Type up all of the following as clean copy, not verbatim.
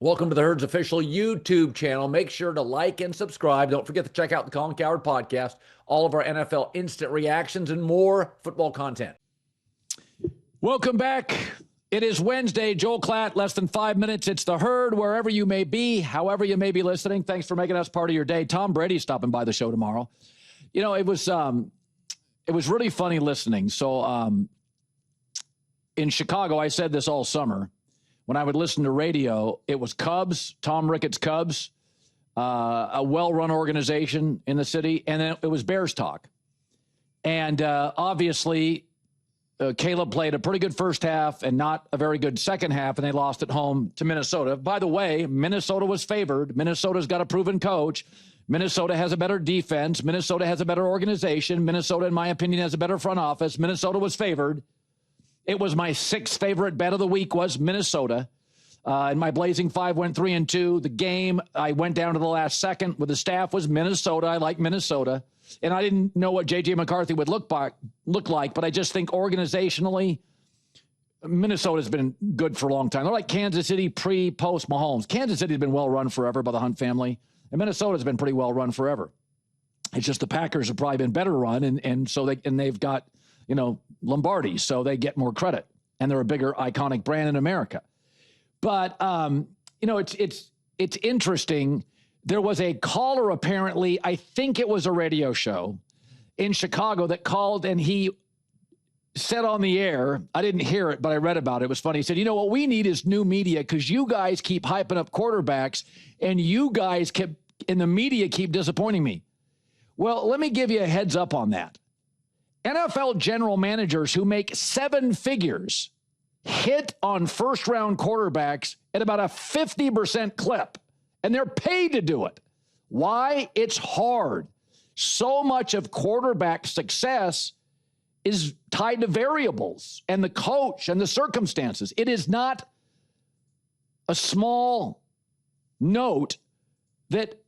Welcome to the Herd's official YouTube channel. Make sure to like and subscribe. Don't forget to check out the Colin Cowherd podcast, all of our NFL instant reactions, and more football content. Welcome back. It is Wednesday. Joel Klatt, less than 5 minutes. It's the Herd, wherever you may be, however you may be listening. Thanks for making us part of your day. Tom Brady's stopping by the show tomorrow. You know, it was really funny listening. So in Chicago, I said this all summer. When I would listen to radio, it was Cubs, Tom Ricketts Cubs, a well-run organization in the city, and then it was Bears talk. And obviously, Caleb played a pretty good first half and not a very good second half, and they lost at home to Minnesota. By the way, Minnesota was favored. Minnesota's got a proven coach. Minnesota has a better defense. Minnesota has a better organization. Minnesota, in my opinion, has a better front office. Minnesota was favored. It was my sixth favorite bet of the week was Minnesota. And my Blazing Five went 3-2. The game, I went down to the last second with the staff was Minnesota. I like Minnesota. And I didn't know what J.J. McCarthy would look like, but I just think organizationally, Minnesota's been good for a long time. They're like Kansas City pre-post Mahomes. Kansas City's been well run forever by the Hunt family, and Minnesota's been pretty well run forever. It's just the Packers have probably been better run, and they've got, you know, Lombardi, so they get more credit, and they're a bigger iconic brand in America. But you know, it's interesting. There was a caller, apparently, I think it was a radio show in Chicago that called, and he said on the air, I didn't hear it, but I read about it. It was funny. He said, you know, what we need is new media because you guys keep hyping up quarterbacks, and you guys in the media keep disappointing me. Well, let me give you a heads up on that. NFL general managers who make seven figures hit on first-round quarterbacks at about a 50% clip, and they're paid to do it. Why? It's hard. So much of quarterback success is tied to variables and the coach and the circumstances. It is not a small note that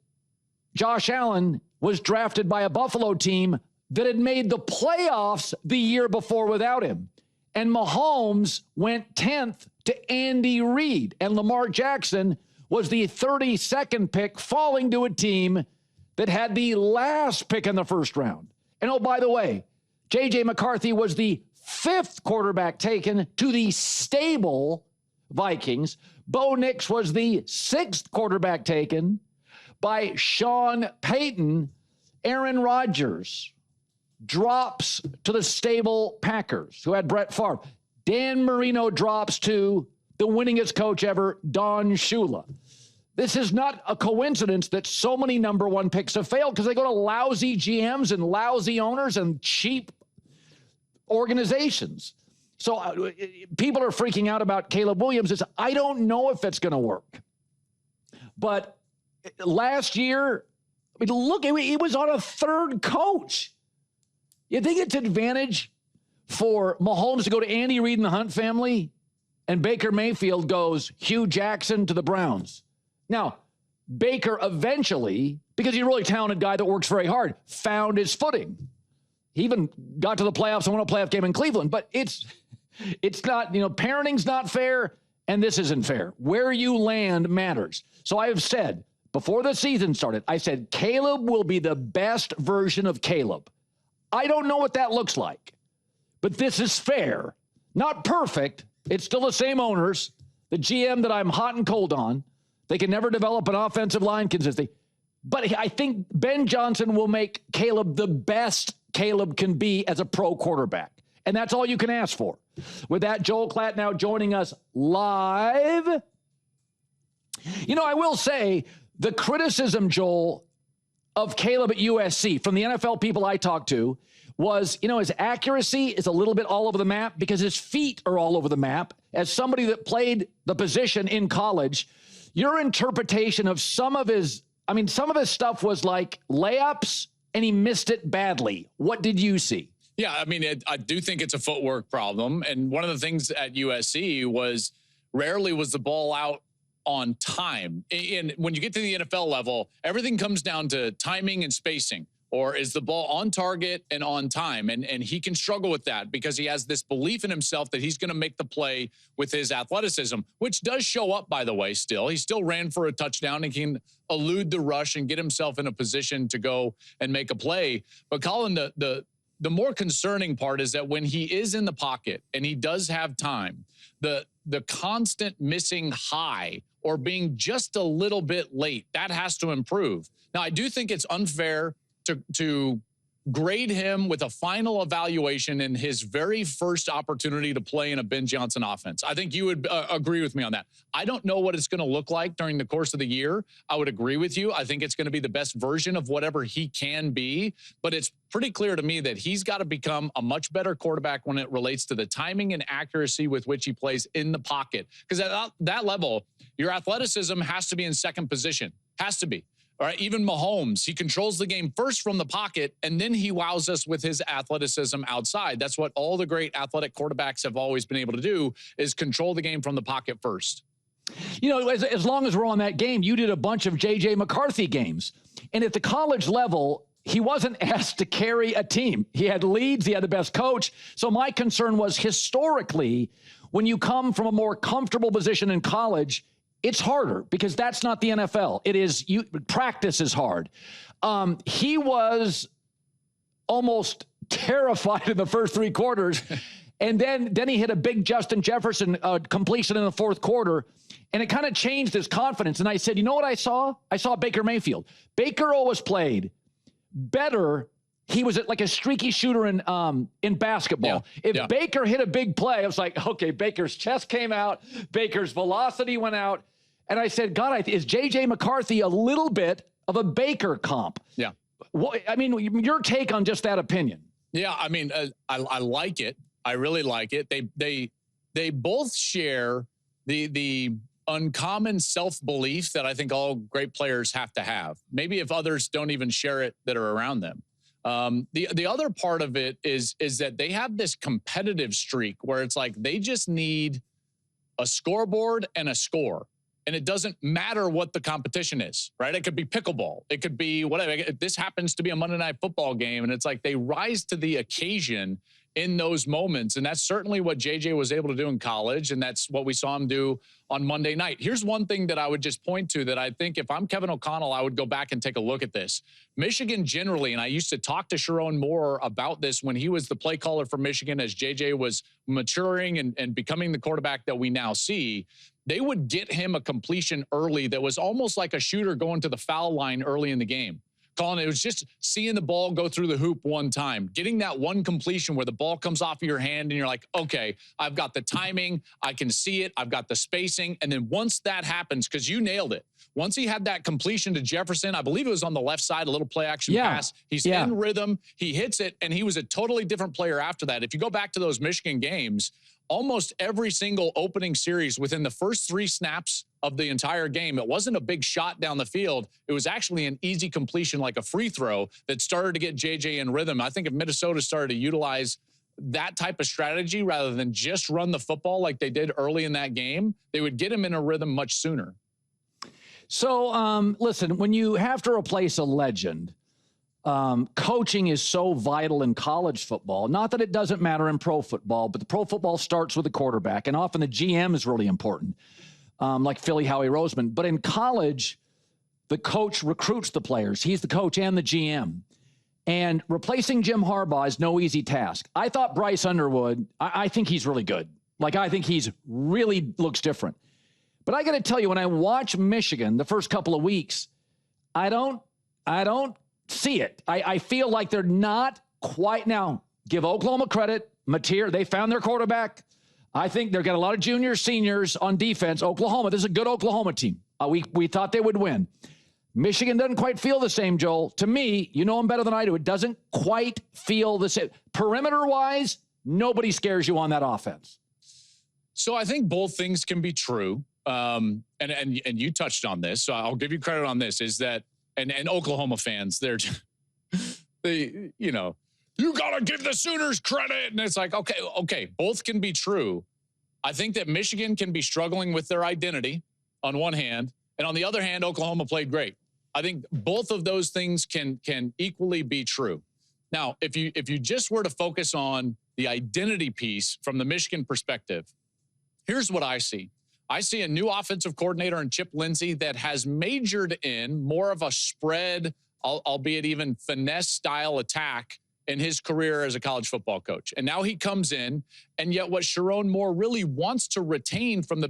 Josh Allen was drafted by a Buffalo team that had made the playoffs the year before without him. And Mahomes went 10th to Andy Reid. And Lamar Jackson was the 32nd pick, falling to a team that had the last pick in the first round. And oh, by the way, J.J. McCarthy was the 5th quarterback taken to the stable Vikings. Bo Nix was the 6th quarterback taken by Sean Payton. Aaron Rodgers drops to the stable Packers, who had Brett Favre. Dan Marino drops to the winningest coach ever, Don Shula. This is not a coincidence that so many number one picks have failed because they go to lousy GMs and lousy owners and cheap organizations. So people are freaking out about Caleb Williams. I don't know if it's going to work. But last year, I mean, look, he was on a third coach. You think it's advantage for Mahomes to go to Andy Reid and the Hunt family, and Baker Mayfield goes Hugh Jackson to the Browns? Now, Baker eventually, because he's a really talented guy that works very hard, found his footing. He even got to the playoffs and won a playoff game in Cleveland. But it's not, you know, parenting's not fair, and this isn't fair. Where you land matters. So I have said, before the season started, I said Caleb will be the best version of Caleb. I don't know what that looks like, but this is fair. Not perfect. It's still the same owners. The GM that I'm hot and cold on. They can never develop an offensive line consistently. But I think Ben Johnson will make Caleb the best Caleb can be as a pro quarterback. And that's all you can ask for. With that, Joel Klatt now joining us live. You know, I will say the criticism, Joel, of Caleb at USC from the NFL people I talked to was, you know, his accuracy is a little bit all over the map because his feet are all over the map. As somebody that played the position in college, your interpretation of some of his stuff was like layups and he missed it badly. What did you see? Yeah, I mean, I do think it's a footwork problem. And one of the things at USC was rarely was the ball out on time. And when you get to the NFL level, everything comes down to timing and spacing. Or is the ball on target and on time? And he can struggle with that because he has this belief in himself that he's going to make the play with his athleticism, which does show up, by the way, still. He still ran for a touchdown and can elude the rush and get himself in a position to go and make a play. But Colin, the more concerning part is that when he is in the pocket and he does have time, the constant missing high or being just a little bit late, that has to improve. Now, I do think it's unfair to grade him with a final evaluation in his very first opportunity to play in a Ben Johnson offense. I think you would agree with me on that. I don't know what it's going to look like during the course of the year. I would agree with you. I think it's going to be the best version of whatever he can be, but it's pretty clear to me that he's got to become a much better quarterback when it relates to the timing and accuracy with which he plays in the pocket. Because at that level, your athleticism has to be in second position. Has to be. All right, even Mahomes, he controls the game first from the pocket, and then he wows us with his athleticism outside. That's what all the great athletic quarterbacks have always been able to do, is control the game from the pocket first. You know, as long as we're on that game, you did a bunch of J.J. McCarthy games. And at the college level, he wasn't asked to carry a team. He had leads. He had the best coach. So my concern was historically, when you come from a more comfortable position in college, it's harder because that's not the NFL. It is practice is hard. He was almost terrified in the first three quarters. And then he hit a big Justin Jefferson completion in the fourth quarter. And it kind of changed his confidence. And I said, you know what I saw? I saw Baker Mayfield. Baker always played better. He was like a streaky shooter in basketball. If Baker hit a big play, I was like, okay, Baker's chest came out. Baker's velocity went out. And I said, God, is J.J. McCarthy a little bit of a Baker comp? Yeah. I mean, your take on just that opinion. Yeah, I mean, I like it. I really like it. They both share the uncommon self-belief that I think all great players have to have. Maybe if others don't even share it that are around them. The other part of it is that they have this competitive streak where it's like they just need a scoreboard and a score. And it doesn't matter what the competition is, right? It could be pickleball. It could be whatever. This happens to be a Monday Night Football game. And it's like they rise to the occasion in those moments. And that's certainly what JJ was able to do in college. And that's what we saw him do on Monday night. Here's one thing that I would just point to that I think if I'm Kevin O'Connell, I would go back and take a look at this. Michigan generally, and I used to talk to Sharon Moore about this when he was the play caller for Michigan as JJ was maturing and becoming the quarterback that we now see. They would get him a completion early that was almost like a shooter going to the foul line early in the game. Colin, it was just seeing the ball go through the hoop one time, getting that one completion where the ball comes off of your hand and you're like, okay, I've got the timing, I can see it, I've got the spacing. And then once that happens, because you nailed it, once he had that completion to Jefferson, I believe it was on the left side, a little play action pass. He's in rhythm, he hits it, and he was a totally different player after that. If you go back to those Michigan games, almost every single opening series within the first 3 snaps of the entire game, it wasn't a big shot down the field. It was actually an easy completion, like a free throw that started to get JJ in rhythm. I think if Minnesota started to utilize that type of strategy rather than just run the football like they did early in that game, they would get him in a rhythm much sooner. So, listen, when you have to replace a legend, coaching is so vital in college football. Not that it doesn't matter in pro football, but the pro football starts with the quarterback, and often the GM is really important, like Philly Howie Roseman. But in college, the coach recruits the players. He's the coach and the GM. And replacing Jim Harbaugh is no easy task. I thought Bryce Underwood, I think he's really good. Like, I think he's really looks different. But I got to tell you, when I watch Michigan the first couple of weeks, I don't see it. I feel like they're not quite now. Give Oklahoma credit. Mateer, they found their quarterback. I think they've got a lot of juniors, seniors on defense. Oklahoma, this is a good Oklahoma team. We thought they would win. Michigan doesn't quite feel the same, Joel. To me, you know them better than I do. It doesn't quite feel the same. Perimeter-wise, nobody scares you on that offense. So I think both things can be true. And you touched on this, so I'll give you credit on this, is that and Oklahoma fans, you got to give the Sooners credit. And it's like, okay, both can be true. I think that Michigan can be struggling with their identity on one hand, and on the other hand, Oklahoma played great. I think both of those things can equally be true. Now, if you just were to focus on the identity piece from the Michigan perspective, here's what I see. I see a new offensive coordinator in Chip Lindsey that has majored in more of a spread, albeit even finesse style attack in his career as a college football coach. And now he comes in, and yet what Sharon Moore really wants to retain from the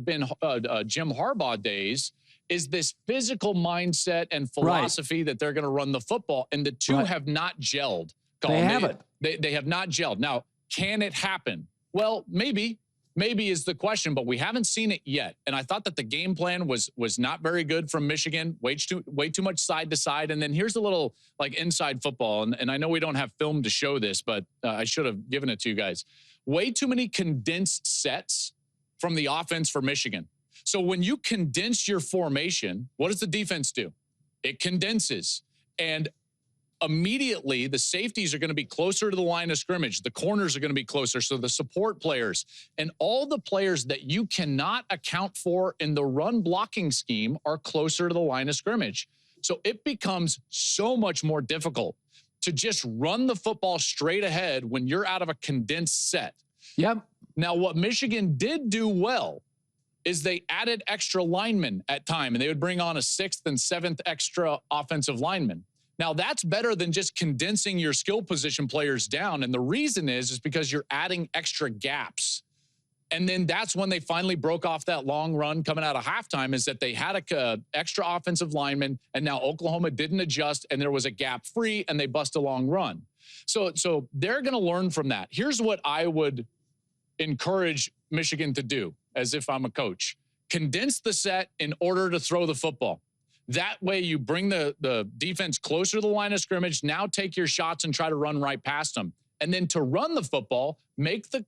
Jim Harbaugh days is this physical mindset and philosophy that they're going to run the football. And the two have not gelled. Colin. They haven't. They have not gelled. Now, can it happen? Well, maybe is the question, but we haven't seen it yet. And I thought that the game plan was not very good from Michigan, way too much side to side. And then here's a little like inside football. And I know we don't have film to show this, but I should have given it to you guys. Way too many condensed sets from the offense for Michigan. So when you condense your formation, what does the defense do? It condenses. And immediately the safeties are going to be closer to the line of scrimmage. The corners are going to be closer. So the support players and all the players that you cannot account for in the run blocking scheme are closer to the line of scrimmage. So it becomes so much more difficult to just run the football straight ahead when you're out of a condensed set. Yep. Now, what Michigan did do well is they added extra linemen at time, and they would bring on a 6th and 7th extra offensive lineman. Now, that's better than just condensing your skill position players down. And the reason is because you're adding extra gaps. And then that's when they finally broke off that long run coming out of halftime, is that they had a extra offensive lineman, and now Oklahoma didn't adjust, and there was a gap free, and they bust a long run. So they're going to learn from that. Here's what I would encourage Michigan to do, as if I'm a coach. Condense the set in order to throw the football. That way you bring the defense closer to the line of scrimmage. Now take your shots and try to run right past them. And then to run the football, make the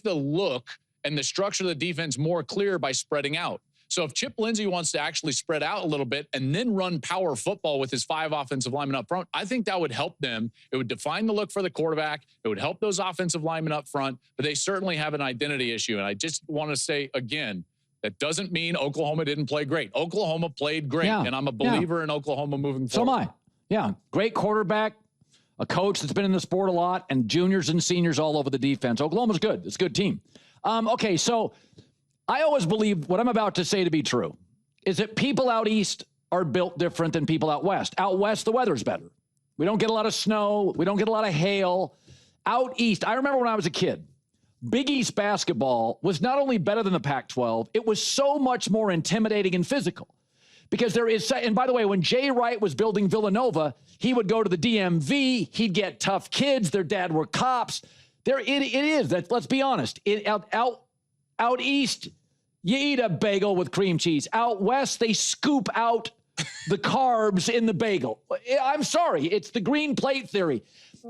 look and the structure of the defense more clear by spreading out. So if Chip Lindsey wants to actually spread out a little bit and then run power football with his 5 offensive linemen up front, I think that would help them. It would define the look for the quarterback. It would help those offensive linemen up front, but they certainly have an identity issue. And I just want to say again, that doesn't mean Oklahoma didn't play great. Oklahoma played great, and I'm a believer in Oklahoma moving forward. So am I. Yeah, great quarterback, a coach that's been in the sport a lot, and juniors and seniors all over the defense. Oklahoma's good. It's a good team. Okay, so I always believe what I'm about to say to be true is that people out east are built different than people out west. Out west, the weather's better. We don't get a lot of snow. We don't get a lot of hail. Out east, I remember when I was a kid, Big East basketball was not only better than the Pac-12, it was so much more intimidating and physical. Because there is, and by the way, when Jay Wright was building Villanova, he would go to the DMV, he'd get tough kids, their dad were cops. It is, let's be honest. Out east, you eat a bagel with cream cheese. Out west, they scoop out the carbs in the bagel. I'm sorry, it's the green plate theory.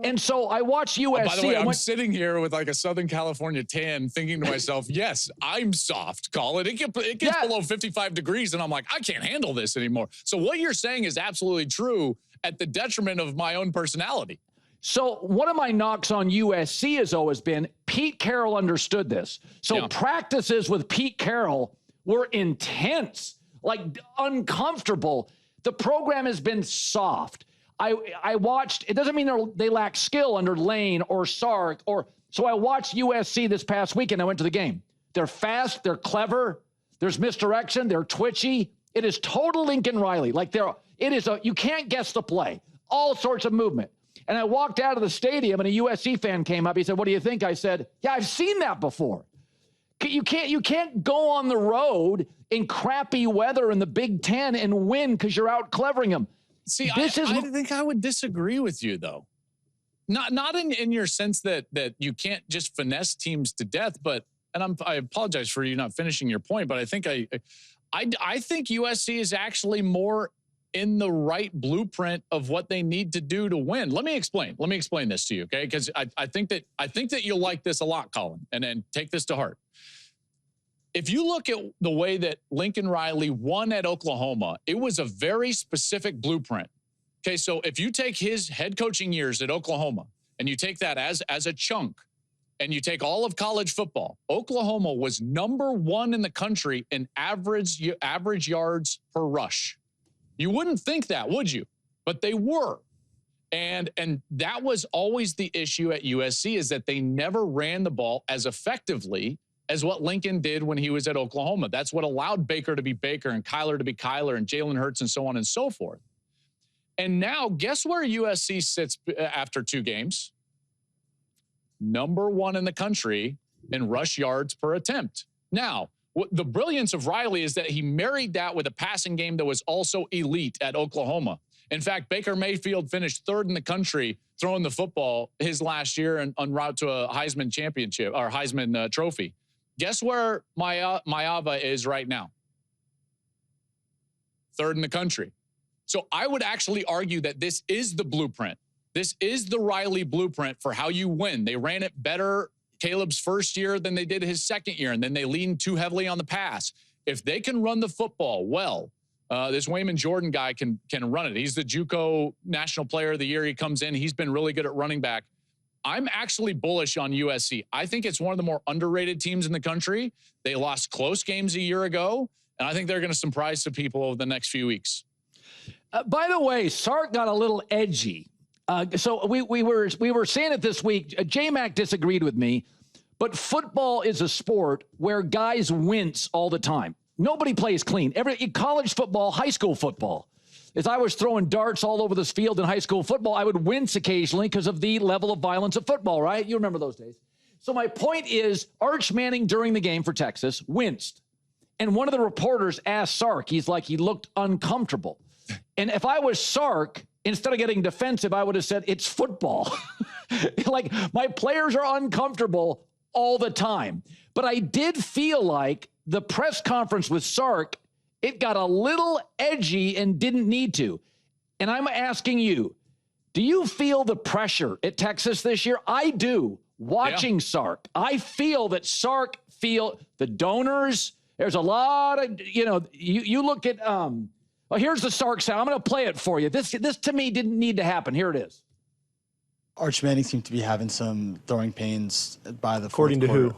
And so I watched USC. By the way, I'm sitting here with like a Southern California tan thinking to myself, yes, I'm soft, Colin. It gets below 55 degrees, and I'm like, I can't handle this anymore. So what you're saying is absolutely true at the detriment of my own personality. So one of my knocks on USC has always been Pete Carroll understood this. So practices with Pete Carroll were intense, like uncomfortable. The program has been soft. I watched, it doesn't mean they lack skill under Lane or Sark, so I watched USC this past weekend. I went to the game. They're fast, they're clever, there's misdirection, they're twitchy. It is total Lincoln Riley. You can't guess the play. All sorts of movement. And I walked out of the stadium and a USC fan came up. He said, "What do you think?" I said, "Yeah, I've seen that before." You can't go on the road in crappy weather in the Big Ten and win because you're out clevering them. See, I think I would disagree with you, though. Not in your sense that you can't just finesse teams to death, but I apologize for you not finishing your point, but I think I think USC is actually more in the right blueprint of what they need to do to win. Let me explain this to you, okay? Because I think that you'll like this a lot, Colin, and then take this to heart. If you look at the way that Lincoln Riley won at Oklahoma, it was a very specific blueprint. Okay, so if you take his head coaching years at Oklahoma and you take that as a chunk and you take all of college football, Oklahoma was #1 in the country in average yards per rush. You wouldn't think that, would you? But they were. And that was always the issue at USC, is that they never ran the ball as effectively as what Lincoln did when he was at Oklahoma. That's what allowed Baker to be Baker and Kyler to be Kyler and Jalen Hurts and so on and so forth. And now, guess where USC sits after 2 games? Number 1 in the country in rush yards per attempt. Now, the brilliance of Riley is that he married that with a passing game that was also elite at Oklahoma. In fact, Baker Mayfield finished 3rd in the country throwing the football his last year and en route to a Heisman championship or Heisman trophy. Guess where Maeva is right now? 3rd in the country. So I would actually argue that this is the blueprint. This is the Riley blueprint for how you win. They ran it better Caleb's first year than they did his second year, and then they leaned too heavily on the pass. If they can run the football well, this Wayman Jordan guy can run it. He's the JUCO National Player of the Year. He comes in. He's been really good at running back. I'm actually bullish on USC. I think it's one of the more underrated teams in the country. They lost close games a year ago, and I think they're going to surprise some people over the next few weeks. By the way, Sark got a little edgy. So we were saying it this week. J-Mac disagreed with me, but football is a sport where guys wince all the time. Nobody plays clean. College football, high school football. As I was throwing darts all over this field in high school football, I would wince occasionally because of the level of violence of football, right? You remember those days. So my point is, Arch Manning during the game for Texas winced. And one of the reporters asked Sark, he looked uncomfortable. And if I was Sark, instead of getting defensive, I would have said, it's football. Like, my players are uncomfortable all the time. But I did feel like the press conference with Sark, it got a little edgy and didn't need to. And I'm asking you, do you feel the pressure at Texas this year? I do. Watching Sark, I feel that Sark feel the donors. There's a lot of, you look at, here's the Sark sound. I'm going to play it for you. This to me didn't need to happen. Here it is. Arch Manning seemed to be having some throwing pains by the According to quarter. who?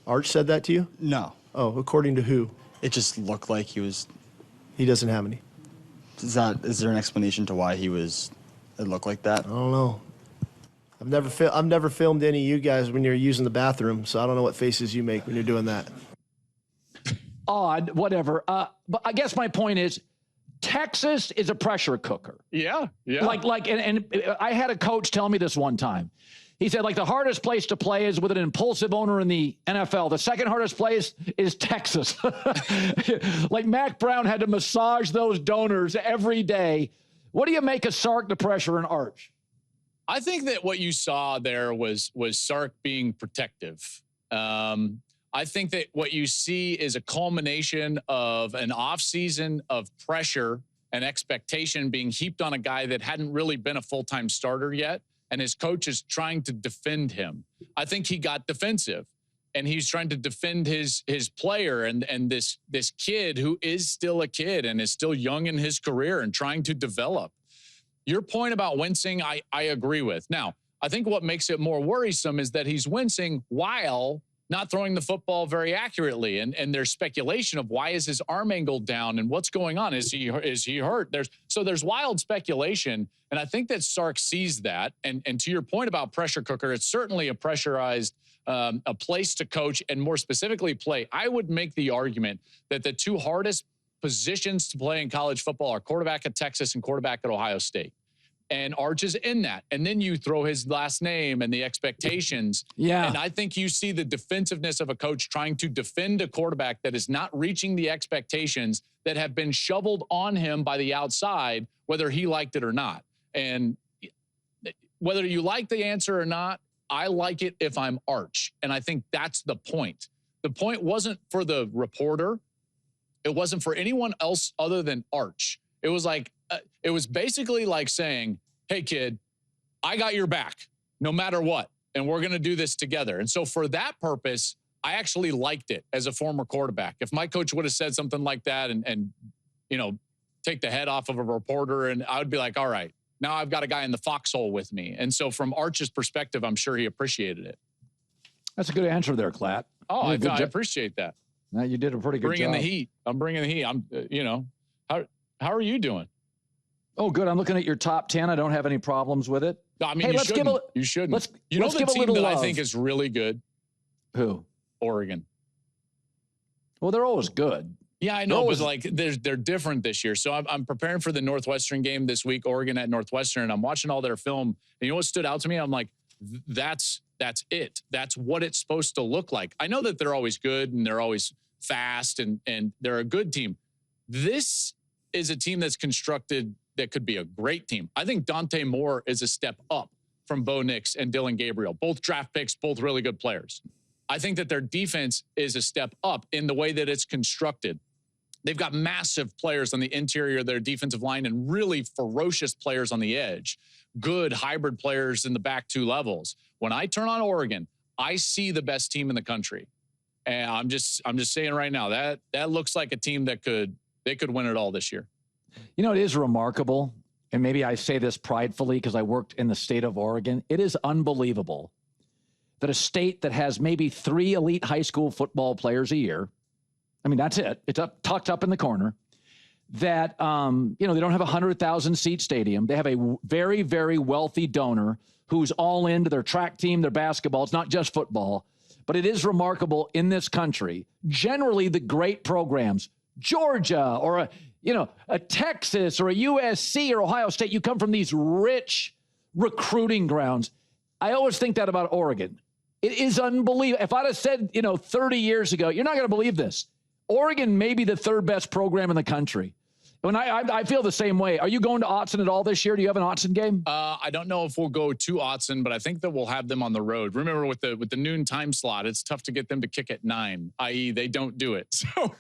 Arch said that to you? No. Oh, according to who? It just looked like he doesn't have any. Is there an explanation to why it looked like that? I don't know. I've never filmed any of you guys when you're using the bathroom, so I don't know what faces you make when you're doing that. Odd, whatever. But I guess my point is, Texas is a pressure cooker. Yeah. And I had a coach tell me this one time. He said, the hardest place to play is with an impulsive owner in the NFL. The second hardest place is Texas. Mac Brown had to massage those donors every day. What do you make of Sark, the pressure, and Arch? I think that what you saw there was Sark being protective. I think that what you see is a culmination of an offseason of pressure and expectation being heaped on a guy that hadn't really been a full-time starter yet, and his coach is trying to defend him. I think he got defensive, and he's trying to defend his player and this kid who is still a kid and is still young in his career and trying to develop. Your point about wincing, I agree with. Now, I think what makes it more worrisome is that he's wincing while not throwing the football very accurately. And there's speculation of why is his arm angled down and what's going on? Is he hurt? There's wild speculation. And I think that Sark sees that. And to your point about pressure cooker, it's certainly a pressurized a place to coach and more specifically play. I would make the argument that the 2 hardest positions to play in college football are quarterback at Texas and quarterback at Ohio State. And Arch is in that. And then you throw his last name and the expectations. Yeah. And I think you see the defensiveness of a coach trying to defend a quarterback that is not reaching the expectations that have been shoveled on him by the outside, whether he liked it or not. And whether you like the answer or not, I like it if I'm Arch. And I think that's the point. The point wasn't for the reporter. It wasn't for anyone else other than Arch. It was it was basically like saying, hey, kid, I got your back no matter what, and we're going to do this together. And so for that purpose, I actually liked it as a former quarterback. If my coach would have said something like that and take the head off of a reporter, and I would be like, all right, now I've got a guy in the foxhole with me. And so from Arch's perspective, I'm sure he appreciated it. That's a good answer there, Klatt. Oh, I appreciate that. Now you did a pretty good job. I'm bringing the heat. I'm, How are you doing? Oh, good. I'm looking at your top 10. I don't have any problems with it. I mean, hey, you shouldn't. You know the team that I think is really good? Who? Oregon. Well, they're always good. Yeah, I know, but like they're different this year. So I'm preparing for the Northwestern game this week, Oregon at Northwestern, and I'm watching all their film. And you know what stood out to me? I'm like, that's it. That's what it's supposed to look like. I know that they're always good and they're always fast and they're a good team. This is a team that's constructed that could be a great team. I think Dante Moore is a step up from Bo Nix and Dylan Gabriel, both draft picks, both really good players. I think that their defense is a step up in the way that it's constructed. They've got massive players on the interior of their defensive line and really ferocious players on the edge. Good hybrid players in the back two levels. When I turn on Oregon, I see the best team in the country. And I'm just saying right now that looks like a team that could win it all this year. You know, it is remarkable, and maybe I say this pridefully because I worked in the state of Oregon. It is unbelievable that a state that has maybe 3 elite high school football players a year, I mean, that's it. It's tucked up in the corner. That, they don't have a 100,000 seat stadium. They have a very, very wealthy donor who's all into their track team, their basketball. It's not just football, but it is remarkable in this country. Generally, the great programs, Georgia or a Texas or a USC or Ohio State, you come from these rich recruiting grounds. I always think that about Oregon. It is unbelievable. If I'd have said, 30 years ago, you're not going to believe this. Oregon may be the 3rd best program in the country. When I feel the same way. Are you going to Autzen at all this year? Do you have an Autzen game? I don't know if we'll go to Autzen, but I think that we'll have them on the road. Remember, with the noon time slot, it's tough to get them to kick at 9, i.e. they don't do it. So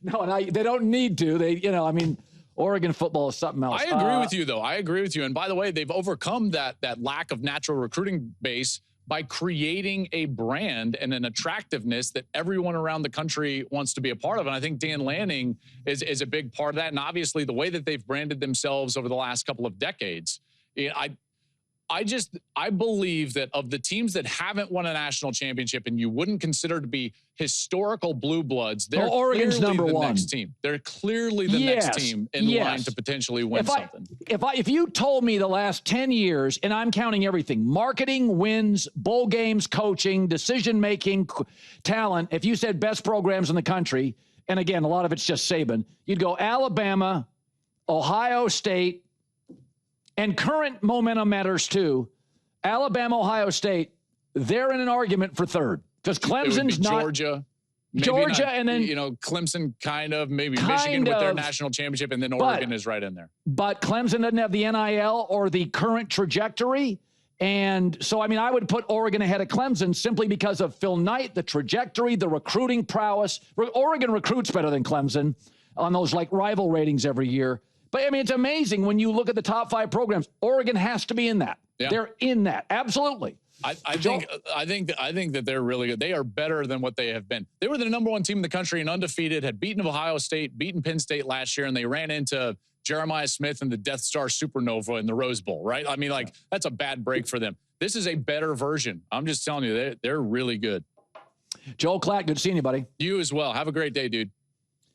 no, and they don't need to. Oregon football is something else. I agree with you, though. I agree with you. And by the way, they've overcome that lack of natural recruiting base by creating a brand and an attractiveness that everyone around the country wants to be a part of. And I think Dan Lanning is a big part of that. And obviously the way that they've branded themselves over the last couple of decades, I believe that of the teams that haven't won a national championship and you wouldn't consider to be historical blue bloods, they're Oregon's clearly number the one. Next team. They're clearly the next team in line to potentially win something. If you told me the last 10 years, and I'm counting everything, marketing, wins, bowl games, coaching, decision-making, talent, if you said best programs in the country, and again, a lot of it's just Saban, you'd go Alabama, Ohio State, and current momentum matters too. Alabama, Ohio State, they're in an argument for 3rd because Clemson's not Georgia, and then Clemson kind of, maybe Michigan with their national championship, and then Oregon is right in there. But Clemson doesn't have the NIL or the current trajectory. And so, I would put Oregon ahead of Clemson simply because of Phil Knight, the trajectory, the recruiting prowess. Oregon recruits better than Clemson on those rival ratings every year. But it's amazing when you look at the top 5 programs. Oregon has to be in that. Yeah. They're in that. Absolutely. I think that they're really good. They are better than what they have been. They were the number 1 team in the country and undefeated, had beaten Ohio State, beaten Penn State last year, and they ran into Jeremiah Smith and the Death Star Supernova in the Rose Bowl, right? That's a bad break for them. This is a better version. I'm just telling you, they're really good. Joel Klatt, good seeing you, buddy. You as well. Have a great day, dude.